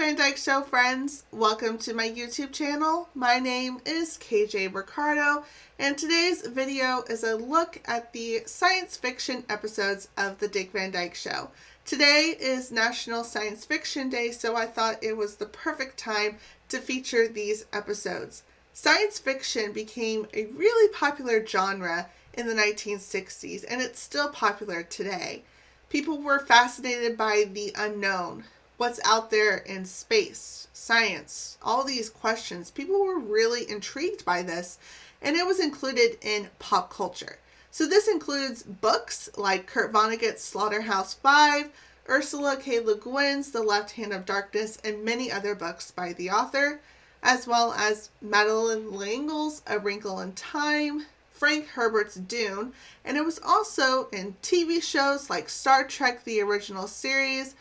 Van Dyke Show, friends. Welcome to my YouTube channel. My name is KJ Ricardo, and today's video is a look at the science fiction episodes of the Dick Van Dyke Show. Today is National Science Fiction Day, so I thought it was the perfect time to feature these episodes. Science fiction became a really popular genre in the 1960s, and it's still popular today. People were fascinated by the unknown, what's out there in space, science, all these questions. People were really intrigued by this, and it was included in pop culture. So this includes books like Kurt Vonnegut's Slaughterhouse-Five, Ursula K. Le Guin's The Left Hand of Darkness, and many other books by the author, as well as Madeleine L'Engle's A Wrinkle in Time, Frank Herbert's Dune, and it was also in TV shows like Star Trek the original series,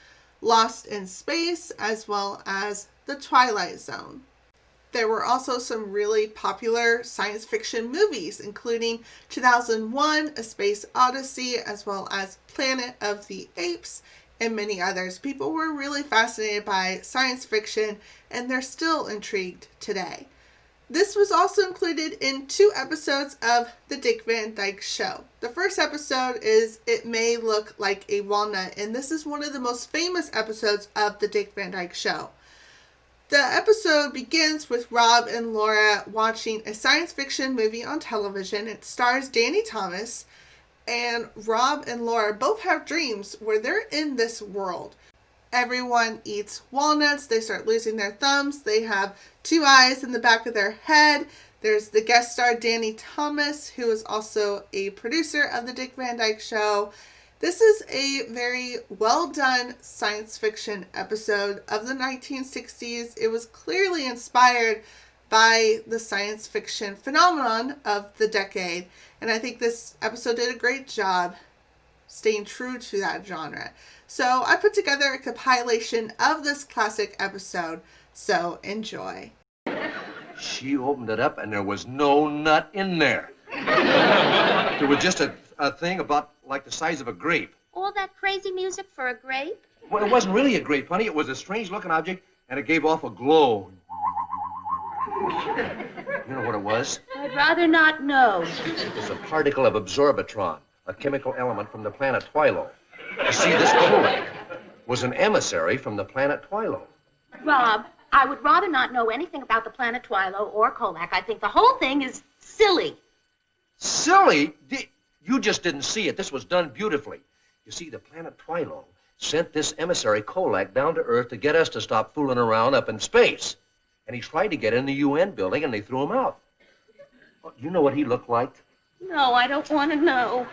Lost in Space, as well as The Twilight Zone. There were also some really popular science fiction movies, including 2001, A Space Odyssey, as well as Planet of the Apes, and many others. People were really fascinated by science fiction, and they're still intrigued today. This was also included in 2 episodes of The Dick Van Dyke Show. The first episode is It May Look Like a Walnut, and this is one of the most famous episodes of The Dick Van Dyke Show. The episode begins with Rob and Laura watching a science fiction movie on television. It stars Danny Thomas, and Rob and Laura both have dreams where they're in this world. Everyone eats walnuts. They start losing their thumbs. They have 2 eyes in the back of their head. There's the guest star Danny Thomas, who is also a producer of the Dick Van Dyke Show. This is a very well done science fiction episode of the 1960s. It was clearly inspired by the science fiction phenomenon of the decade. And I think this episode did a great job staying true to that genre. So I put together a compilation of this classic episode, so enjoy. She opened it up and there was no nut in there. There was just a thing about like the size of a grape. All that crazy music for a grape? Well, it wasn't really a grape, honey. It was a strange looking object and it gave off a glow. You know what it was? I'd rather not know. It was a particle of absorbitron, a chemical element from the planet Twilo. You see, this Kolak was an emissary from the planet Twilo. Rob, I would rather not know anything about the planet Twilo or Kolak. I think the whole thing is silly. Silly? You just didn't see it. This was done beautifully. You see, the planet Twilo sent this emissary Kolak down to Earth to get us to stop fooling around up in space. And he tried to get in the UN building, and they threw him out. Well, you know what he looked like? No, I don't want to know.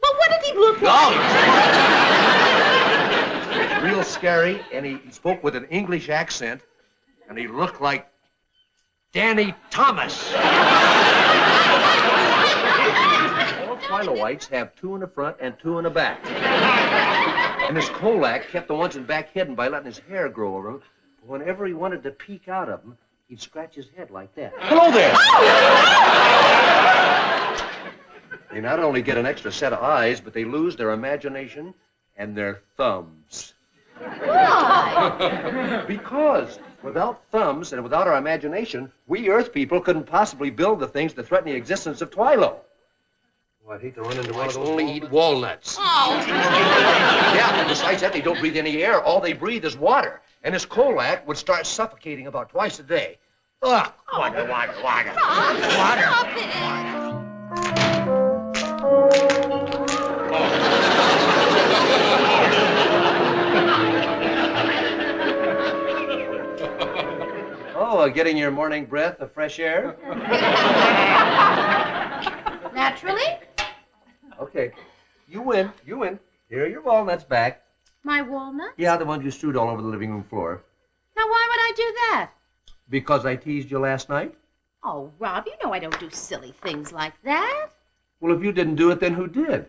Well, what did he look like? Oh! Real scary, and he spoke with an English accent, and he looked like Danny Thomas. All Twiloites have 2 in the front and 2 in the back. And this Kolak kept the ones in back hidden by letting his hair grow over him. Whenever he wanted to peek out of them, he'd scratch his head like that. Hello there! They not only get an extra set of eyes, but they lose their imagination and their thumbs. Why? Because without thumbs and without our imagination, we Earth people couldn't possibly build the things that threaten the existence of Twilo. Oh, I'd hate to run into one of those. Only eat walnuts. Oh. Yeah, and besides that, they don't breathe any air. All they breathe is water. And this Kolak would start suffocating about twice a day. Ugh, water. Stop it. Oh, getting your morning breath of fresh air? Naturally. Okay. You win. Here are your walnuts back. My walnut? Yeah, the ones you strewed all over the living room floor. Now, why would I do that? Because I teased you last night? Oh, Rob, you know I don't do silly things like that. Well, if you didn't do it, then who did?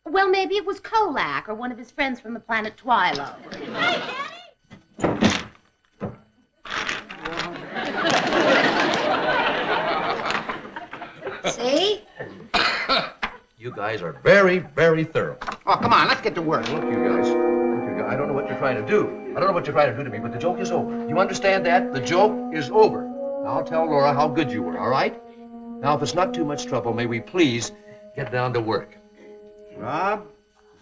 Well, maybe it was Kolak or one of his friends from the planet Twilo. Hey, Daddy! See? You guys are very, very thorough. Oh, come on, let's get to work. Look, you guys. I don't know what you're trying to do. I don't know what you're trying to do to me, but the joke is over. You understand that? The joke is over. Now, I'll tell Laura how good you were, all right? Now, if it's not too much trouble, may we please get down to work? Rob,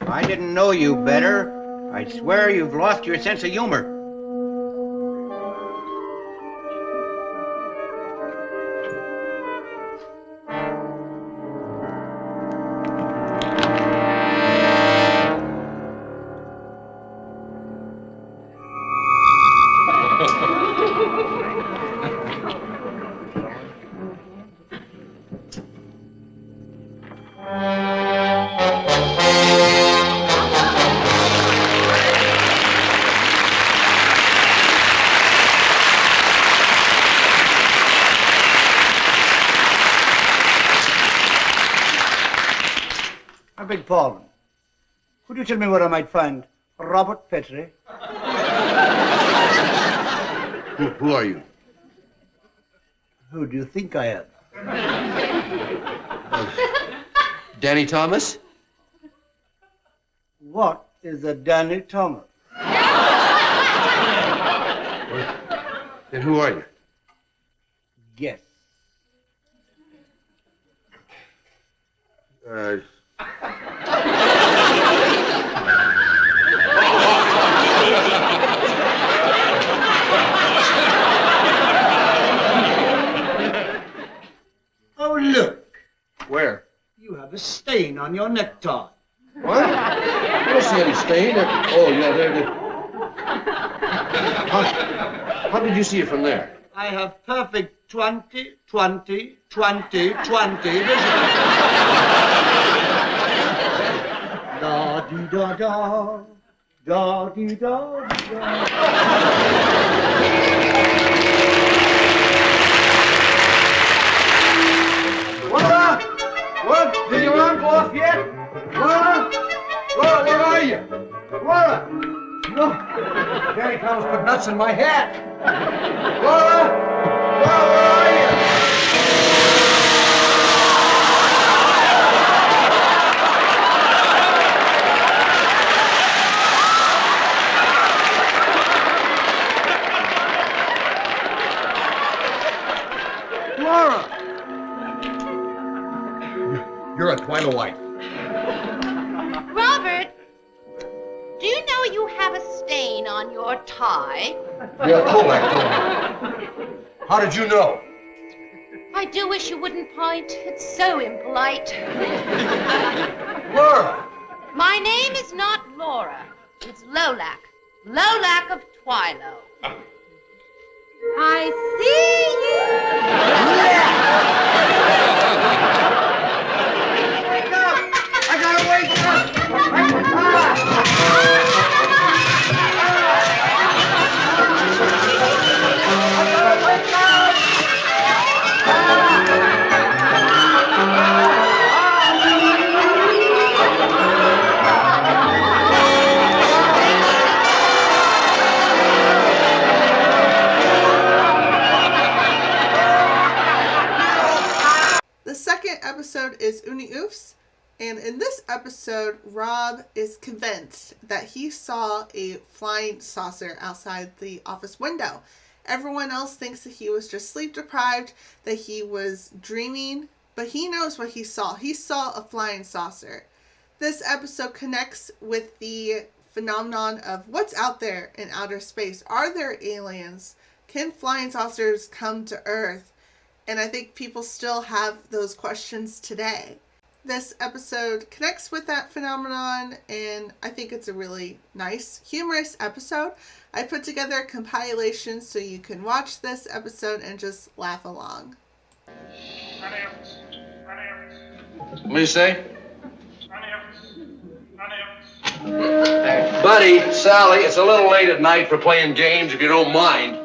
if I didn't know you better, I'd swear you've lost your sense of humor. I beg pardon. Could you tell me where I might find Robert Petrie? Who are you? Who do you think I am? Danny Thomas? What is a Danny Thomas? Then who are you? Guess. Oh, look. Where? You have a stain on your necktie. What? I don't see any stain. Oh, yeah, there it is. How did you see it from there? I have perfect 20/20/20/20 vision. Da-dee-da-da, da-dee-da-da. Laura? What? Did your arm go off yet? Laura? Laura, where are you? Laura? No. Danny Thomas put nuts in my hat. Laura? Laura, where are you? Laura! You're a Twilight. Robert, do you know you have a stain on your tie? You're a Kolak. How did you know? I do wish you wouldn't point. It's so impolite. Laura! My name is not Laura. It's Lolac. Lolac of Twilo. I see you. Wake up! I gotta wake up! The second episode is Uni Oofs, and in this episode, Rob is convinced that he saw a flying saucer outside the office window. Everyone else thinks that he was just sleep deprived, that he was dreaming, but he knows what he saw. He saw a flying saucer. This episode connects with the phenomenon of what's out there in outer space. Are there aliens? Can flying saucers come to Earth? And I think people still have those questions today. This episode connects with that phenomenon, and I think it's a really nice, humorous episode. I put together a compilation so you can watch this episode and just laugh along. What do you say? Buddy, Sally, it's a little late at night for playing games, if you don't mind.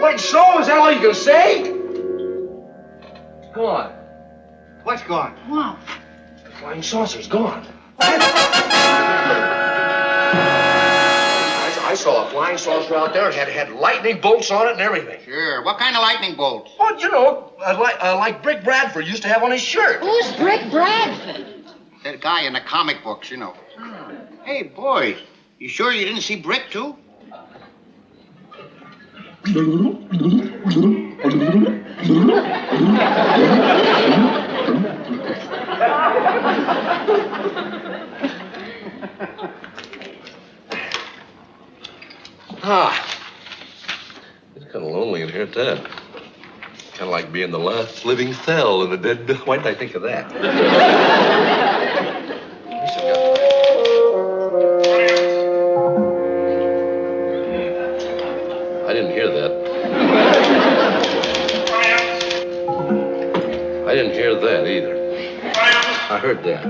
Like so? Is that all you can say? It's gone. What's gone? Wow. The flying saucer's gone. I saw a flying saucer out there. It had lightning bolts on it and everything. Sure. What kind of lightning bolts? Well, you know, like Brick Bradford used to have on his shirt. Who's Brick Bradford? That guy in the comic books, you know. Hey, boys, you sure you didn't see Brick, too? It's kind of lonely in here at that. Kind of like being the last living cell in a dead... Why did I think of that? I didn't hear that. I didn't hear that either. I heard that.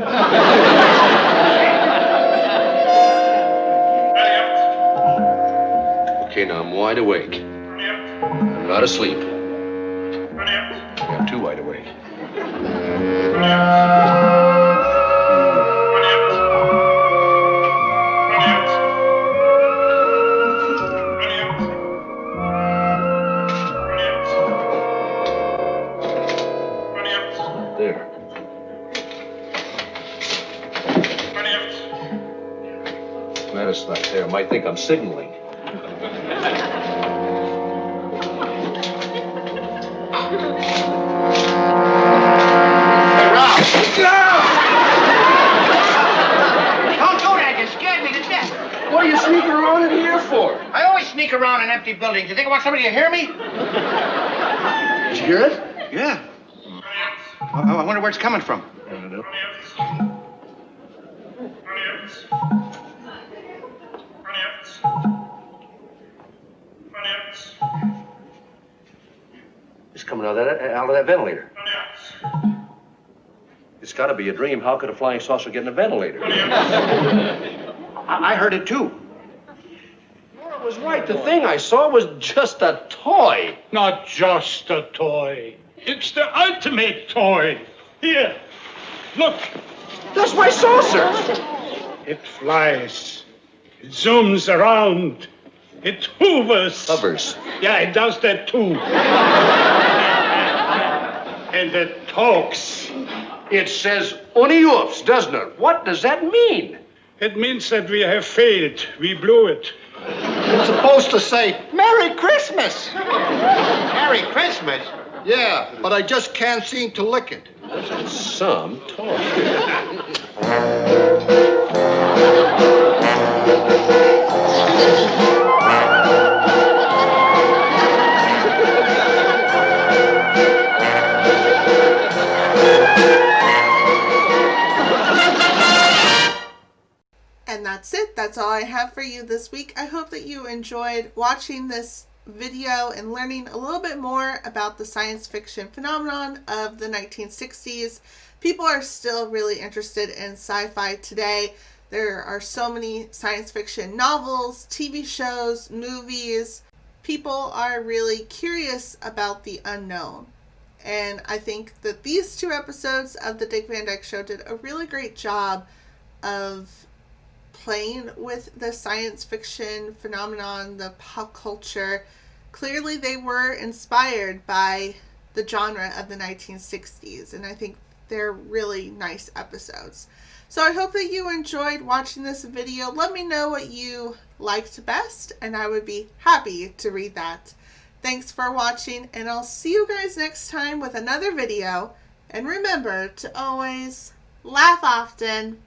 Okay, now I'm wide awake. I'm not asleep. I'm too wide awake. There. Man, it's not there. Might think I'm signaling. Don't do that. You scared me to death. What are you sneaking around in here for? I always sneak around in empty buildings. You think I want somebody to hear me? Did you hear it? Yeah. I wonder where it's coming from. I don't know. It's coming out of that ventilator. It's got to be a dream. How could a flying saucer get in a ventilator? I heard it, too. Nora was right. The thing I saw was just a toy. Not just a toy. It's the ultimate toy. Here, look. That's my saucer. It flies. It zooms around. It hovers. Hovers. Yeah, it does that too. And it talks. It says "Uniups," doesn't it? What does that mean? It means that we have failed. We blew it. It's supposed to say Merry Christmas. Merry Christmas. Yeah, but I just can't seem to lick it. Some toy. And that's it. That's all I have for you this week. I hope that you enjoyed watching this video and learning a little bit more about the science fiction phenomenon of the 1960s. People are still really interested in sci-fi today. There are so many science fiction novels, TV shows, movies. People are really curious about the unknown. And I think that these two episodes of the Dick Van Dyke Show did a really great job of playing with the science fiction phenomenon, the pop culture. Clearly they were inspired by the genre of the 1960s, and I think they're really nice episodes. So I hope that you enjoyed watching this video. Let me know what you liked best, and I would be happy to read that. Thanks for watching, and I'll see you guys next time with another video. And remember to always laugh often.